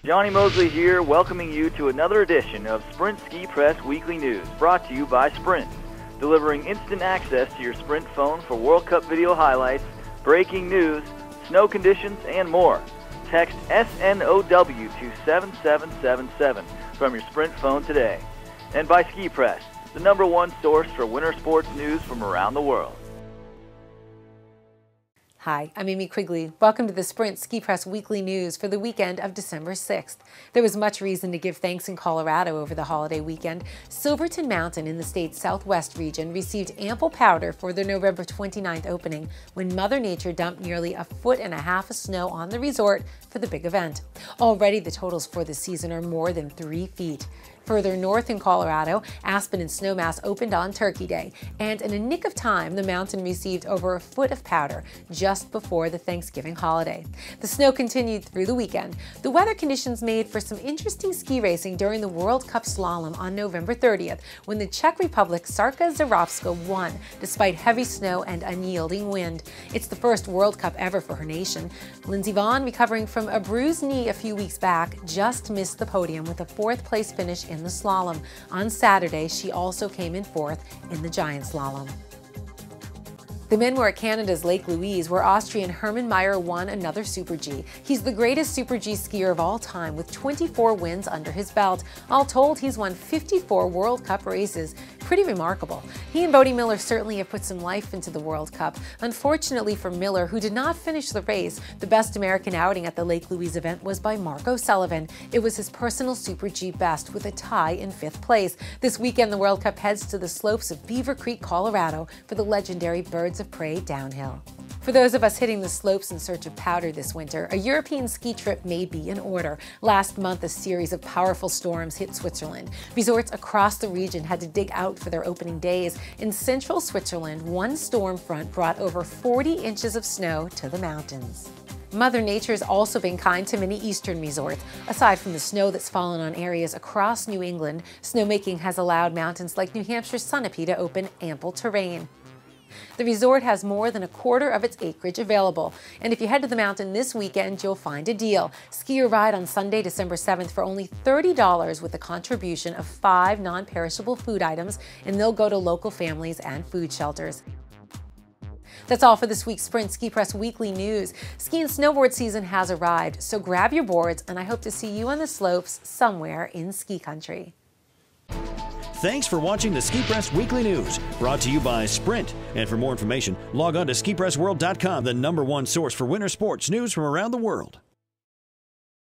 Jonny Moseley here, welcoming you to another edition of Sprint Ski Press Weekly News, brought to you by Sprint, delivering instant access to your Sprint phone for World Cup video highlights, breaking news, snow conditions, and more. Text SNOW to 7777 from your Sprint phone today. And by Ski Press, the #1 source for winter sports news from around the world. Hi, I'm Amy Quigley. Welcome to the Sprint Ski Press Weekly News for the weekend of December 6th. There was much reason to give thanks in Colorado over the holiday weekend. Silverton Mountain in the state's southwest region received ample powder for their November 29th opening when Mother Nature dumped nearly 1.5 feet of snow on the resort for the big event. Already the totals for the season are more than 3 feet. Further north in Colorado, Aspen and Snowmass opened on Turkey Day, and in a nick of time, the mountain received over 1 foot of powder just before the Thanksgiving holiday. The snow continued through the weekend. The weather conditions made for some interesting ski racing during the World Cup slalom on November 30th, when the Czech Republic's Sarka Zarovska won, despite heavy snow and unyielding wind. It's the first World Cup ever for her nation. Lindsey Vonn, recovering from a bruised knee a few weeks back, just missed the podium with a 4th-place finish in the slalom. On Saturday, she also came in 4th in the giant slalom. The men were at Canada's Lake Louise, where Austrian Hermann Maier won another Super G. He's the greatest Super G skier of all time, with 24 wins under his belt. All told, he's won 54 World Cup races. Pretty remarkable. He and Bode Miller certainly have put some life into the World Cup. Unfortunately for Miller, who did not finish the race, the best American outing at the Lake Louise event was by Mark O'Sullivan. It was his personal Super G best, with a tie in 5th place. This weekend, the World Cup heads to the slopes of Beaver Creek, Colorado, for the legendary Birds of Prey downhill. For those of us hitting the slopes in search of powder this winter, a European ski trip may be in order. Last month, a series of powerful storms hit Switzerland. Resorts across the region had to dig out for their opening days. In central Switzerland, one storm front brought over 40 inches of snow to the mountains. Mother Nature has also been kind to many eastern resorts. Aside from the snow that's fallen on areas across New England, snowmaking has allowed mountains like New Hampshire's Sunapee to open ample terrain. The resort has more than 1/4 of its acreage available, and if you head to the mountain this weekend, you'll find a deal. Ski or ride on Sunday, December 7th for only $30 with a contribution of 5 non-perishable food items, and they'll go to local families and food shelters. That's all for this week's Sprint Ski Press Weekly News. Ski and snowboard season has arrived, so grab your boards, and I hope to see you on the slopes somewhere in ski country. Thanks for watching the Ski Press Weekly News, brought to you by Sprint. And for more information, log on to skipressworld.com, the #1 source for winter sports news from around the world.